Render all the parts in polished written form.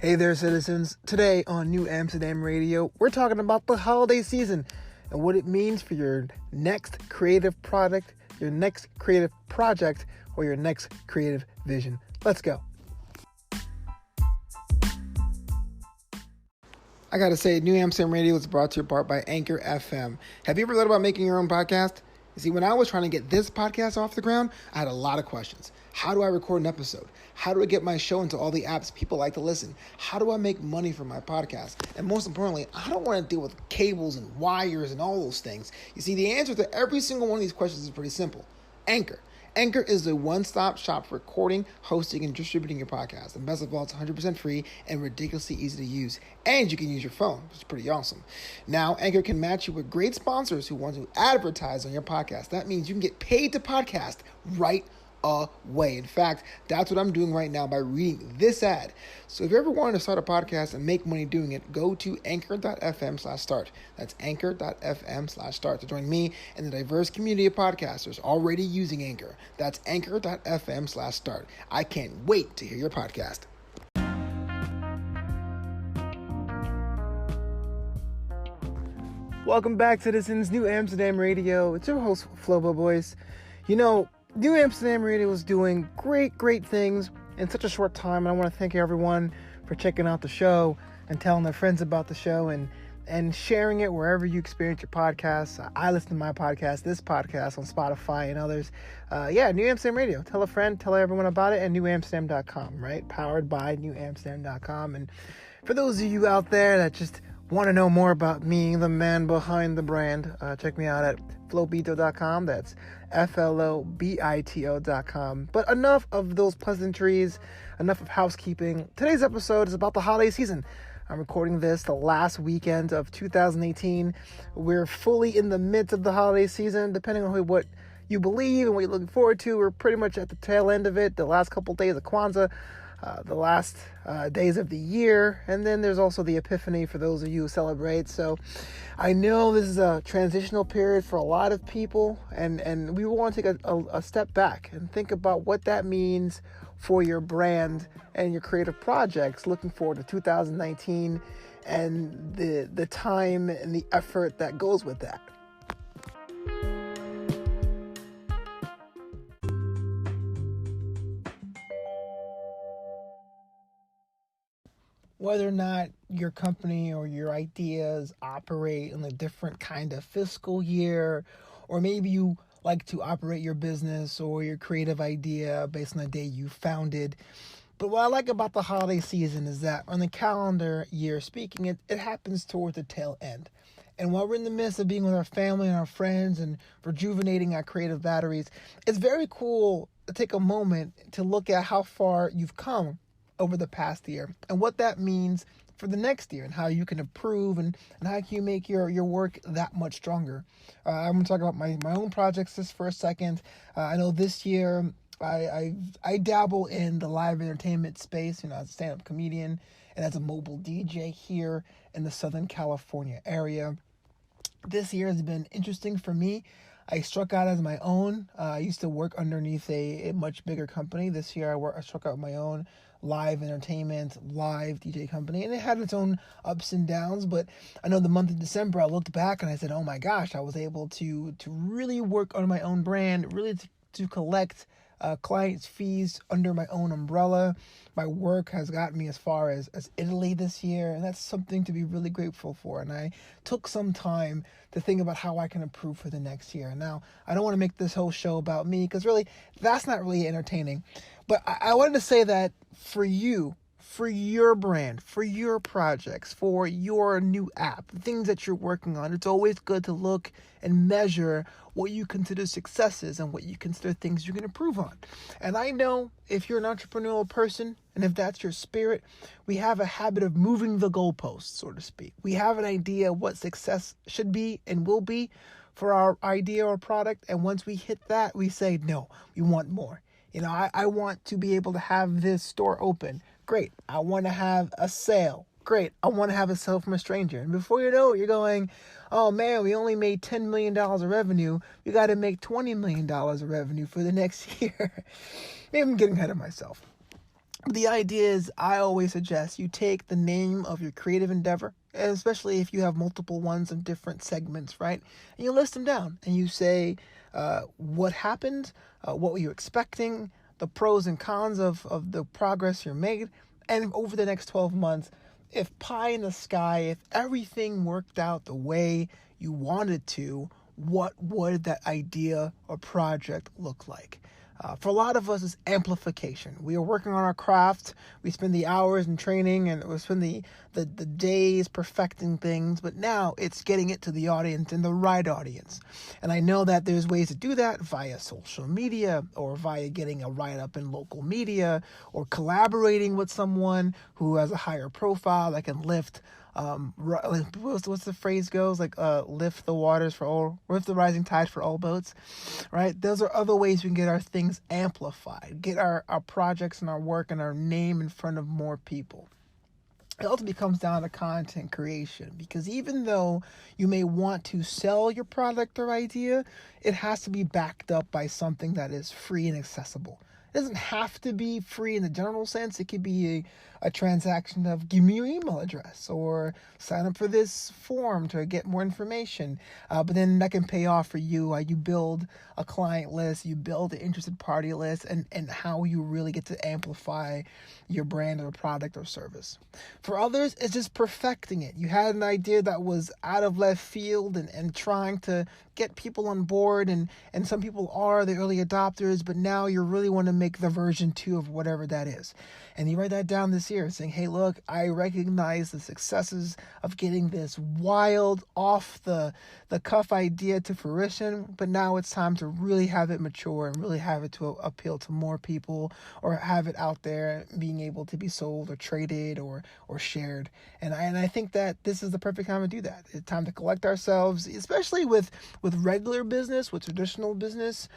Hey there, citizens. Today on Knew Amsterdam Radio, we're talking about the holiday season and what it means for your next creative product, your next creative project, or your next creative vision. Let's go. I gotta say, Knew Amsterdam Radio is brought to you in part by Anchor FM. Have you ever thought about making your own podcast? You see, when I was trying to get this podcast off the ground, I had a lot of questions. How do I record an episode? How do I get my show into all the apps people like to listen? How do I make money from my podcast? And most importantly, I don't want to deal with cables and wires and all those things. You see, the answer to every single one of these questions is pretty simple. Anchor. Anchor is the one-stop shop for recording, hosting, and distributing your podcast. And best of all, it's 100% free and ridiculously easy to use. And you can use your phone, which is pretty awesome. Now, Anchor can match you with great sponsors who want to advertise on your podcast. That means you can get paid to podcast right away. In fact, that's what I'm doing right now by reading this ad. So if you ever wanted to start a podcast and make money doing it, go to anchor.fm/start. That's anchor.fm/start to join me and the diverse community of podcasters already using Anchor. That's anchor.fm/start. I can't wait to hear your podcast. Welcome back, citizens. Knew Amsterdam Radio. It's your host, Flobo Boyce. You know, Knew Amsterdam Radio is doing great things in such a short time. And I want to thank everyone for checking out the show and telling their friends about the show and sharing it wherever you experience your podcasts. I listen to my podcast, this podcast, on Spotify and others. Knew Amsterdam Radio. Tell a friend, tell everyone about it, and newamsterdam.com, right? Powered by newamsterdam.com. And for those of you out there that just want to know more about me, the man behind the brand, check me out at flobito.com. That's flobito.com. But enough of those pleasantries, enough of housekeeping. Today's episode is about the holiday season. I'm recording this the last weekend of 2018. We're fully in the midst of the holiday season, depending on what you believe and what you're looking forward to. We're pretty much at the tail end of it, the last couple days of Kwanzaa, the last days of the year, and then there's also the Epiphany for those of you who celebrate. So I know this is a transitional period for a lot of people, and we want to take a step back and think about what that means for your brand and your creative projects looking forward to 2019 and the time and the effort that goes with that. Whether or not your company or your ideas operate in a different kind of fiscal year, or maybe you like to operate your business or your creative idea based on the day you founded. But what I like about the holiday season is that on the calendar year speaking, it happens towards the tail end. And while we're in the midst of being with our family and our friends and rejuvenating our creative batteries, it's very cool to take a moment to look at how far you've come over the past year and what that means for the next year and how you can improve and how you make your work that much stronger. I'm going to talk about my own projects just for a second. I know this year I dabble in the live entertainment space, as a stand-up comedian and as a mobile DJ here in the Southern California area. This year has been interesting for me. I struck out as my own. I used to work underneath a much bigger company. This year I struck out my own live entertainment, live DJ company, and it had its own ups and downs. But I know the month of December, I looked back and I said, oh my gosh, I was able to really work on my own brand, really to collect clients' fees under my own umbrella. My work has gotten me as far as Italy this year, and that's something to be really grateful for. And I took some time to think about how I can improve for the next year. Now, I don't want to make this whole show about me, because really, that's not really entertaining. But I wanted to say that for you, for your brand, for your projects, for your new app, the things that you're working on, it's always good to look and measure what you consider successes and what you consider things you can improve on. And I know if you're an entrepreneurial person, and if that's your spirit, we have a habit of moving the goalposts, so to speak. We have an idea what success should be and will be for our idea or product. And once we hit that, we say, no, we want more. I want to be able to have this store open. Great. I want to have a sale. Great. I want to have a sale from a stranger. And before you know it, you're going, oh man, we only made $10 million of revenue. We got to make $20 million of revenue for the next year. Maybe I'm getting ahead of myself. The idea is, I always suggest you take the name of your creative endeavor, especially if you have multiple ones of different segments, right? And you list them down and you say what happened, what were you expecting, the pros and cons of the progress you made, and over the next 12 months, if pie in the sky, if everything worked out the way you wanted to, what would that idea or project look like? For a lot of us, it's amplification. We are working on our craft. We spend the hours in training and we spend the days perfecting things. But now it's getting it to the audience and the right audience. And I know that there's ways to do that via social media or via getting a write-up in local media or collaborating with someone who has a higher profile that can lift what's the phrase goes, like lift the rising tide for all boats, right? Those are other ways we can get our things amplified, get our projects and our work and our name in front of more people. It ultimately comes down to content creation, because even though you may want to sell your product or idea, it has to be backed up by something that is free and accessible. It doesn't have to be free in the general sense. It could be a transaction of give me your email address or sign up for this form to get more information. But then that can pay off for you. You build a client list, you build an interested party list, and how you really get to amplify your brand or product or service. For others, it's just perfecting it. You had an idea that was out of left field and trying to get people on board, and some people are the early adopters, but now you really want to make the version 2 of whatever that is. And you write that down this year saying, hey, look, I recognize the successes of getting this wild, off the cuff idea to fruition, but now it's time to really have it mature and really have it to appeal to more people, or have it out there being able to be sold or traded or shared. And I think that this is the perfect time to do that. It's time to collect ourselves, especially with regular business, with traditional business.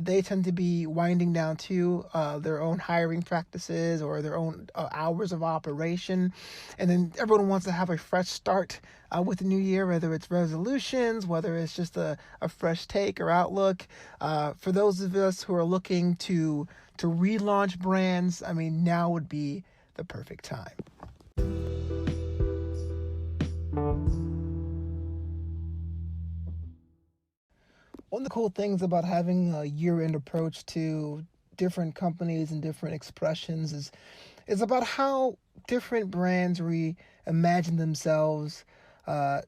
They tend to be winding down too, their own hiring practices or their own hours of operation. And then everyone wants to have a fresh start with the new year, whether it's resolutions, whether it's just a fresh take or outlook. For those of us who are looking to relaunch brands, I mean, now would be the perfect time. One of the cool things about having a year-end approach to different companies and different expressions is about how different brands reimagine themselves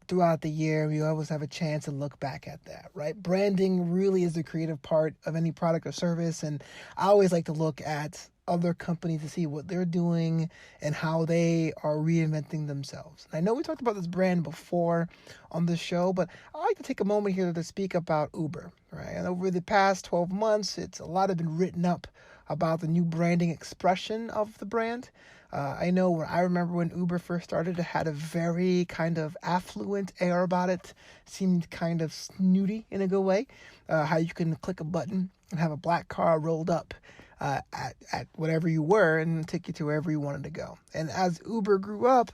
throughout the year. We always have a chance to look back at that, right? Branding really is the creative part of any product or service, and I always like to look at other companies to see what they're doing and how they are reinventing themselves. And I know we talked about this brand before on the show, but I like to take a moment here to speak about Uber, right? And over the past 12 months, a lot has been written up about the new branding expression of the brand. I remember when Uber first started, it had a very kind of affluent air about it. Seemed kind of snooty in a good way. How you can click a button and have a black car rolled up at whatever you were and take you to wherever you wanted to go. And as Uber grew up,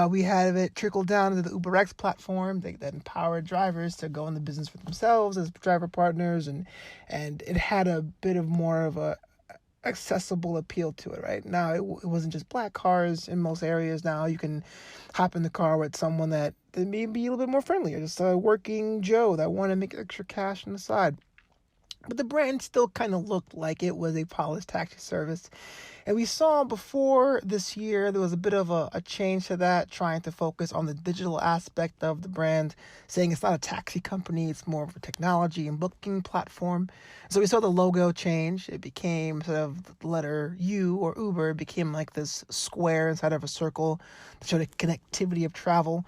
we had it trickle down into the UberX platform that empowered drivers to go in the business for themselves as driver partners, and it had a bit of more of a accessible appeal to it, right? Now, it wasn't just black cars in most areas. Now you can hop in the car with someone that may be a little bit more friendly, or just a working Joe that want to make extra cash on the side. But the brand still kind of looked like it was a polished taxi service. And we saw before this year, there was a bit of a change to that, trying to focus on the digital aspect of the brand, saying it's not a taxi company, it's more of a technology and booking platform. So we saw the logo change. It became sort of the letter U, or Uber. It became like this square inside of a circle to show the connectivity of travel.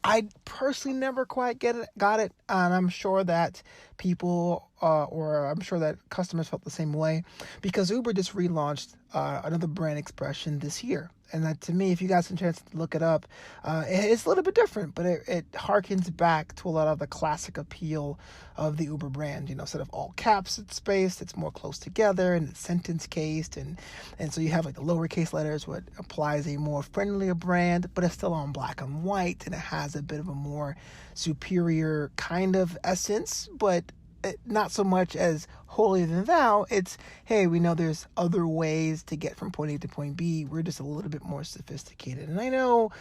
I personally never quite got it, and I'm sure that people, or I'm sure that customers felt the same way, because Uber just relaunched another brand expression this year. And that, to me, if you guys have a chance to look it up, it's a little bit different, but it harkens back to a lot of the classic appeal of the Uber brand. Instead of all caps, it's spaced, it's more close together, and it's sentence cased, and so you have like the lowercase letters, what applies a more friendlier brand, but it's still on black and white, and it has a bit of a more superior kind of essence, but not so much as holier than thou. It's, hey, we know there's other ways to get from point A to point B. We're just a little bit more sophisticated. And I know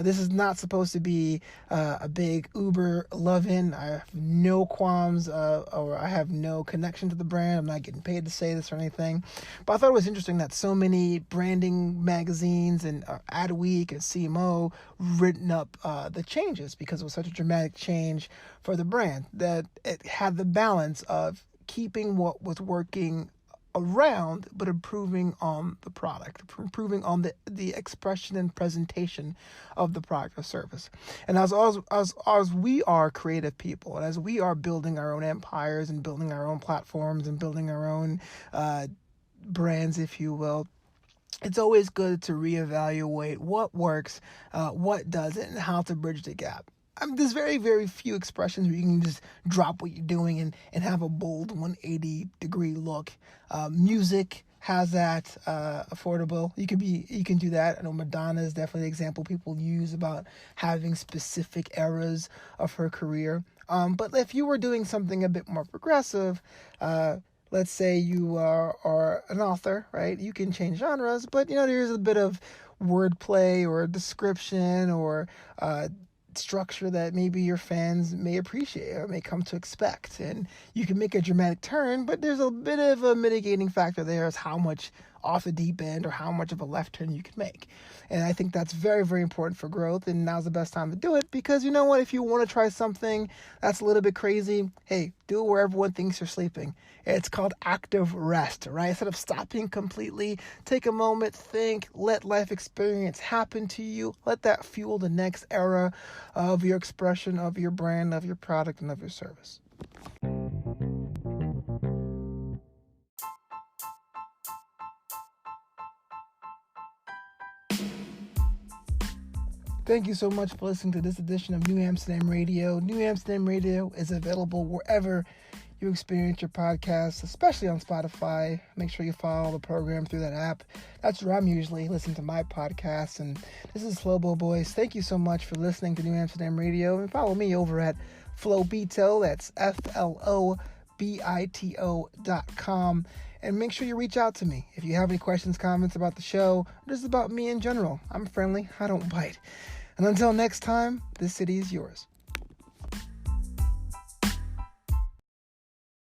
this is not supposed to be a big Uber love-in. I have no qualms or I have no connection to the brand. I'm not getting paid to say this or anything. But I thought it was interesting that so many branding magazines and Adweek and CMO written up the changes because it was such a dramatic change for the brand that it had the balance of keeping what was working around, but improving on the product, improving on the expression and presentation of the product or service. And as we are creative people, and as we are building our own empires and building our own platforms and building our own brands, if you will, it's always good to reevaluate what works, what doesn't, and how to bridge the gap. There's very, very few expressions where you can just drop what you're doing and have a bold 180-degree look. Music has that, affordable. You can do that. I know Madonna is definitely an example people use about having specific eras of her career. But if you were doing something a bit more progressive, let's say you are an author, right? You can change genres, but there's a bit of wordplay or description or structure that maybe your fans may appreciate or may come to expect. And you can make a dramatic turn, but there's a bit of a mitigating factor there as how much off the deep end or how much of a left turn you can make. And I think that's very, very important for growth. And now's the best time to do it because you know what? If you want to try something that's a little bit crazy, hey, do it where everyone thinks you're sleeping. It's called active rest, right? Instead of stopping completely, take a moment, think, let life experience happen to you. Let that fuel the next era of your expression, of your brand, of your product, and of your service. Thank you so much for listening to this edition of Knew Amsterdam Radio. Knew Amsterdam Radio is available wherever you experience your podcasts, especially on Spotify. Make sure you follow the program through that app. That's where I'm usually listening to my podcast. And this is Flobo Boyce. Thank you so much for listening to Knew Amsterdam Radio. And follow me over at Flobito. That's FLOBITO.com. And make sure you reach out to me if you have any questions, comments about the show, or just about me in general. I'm friendly. I don't bite. And until next time, this city is yours.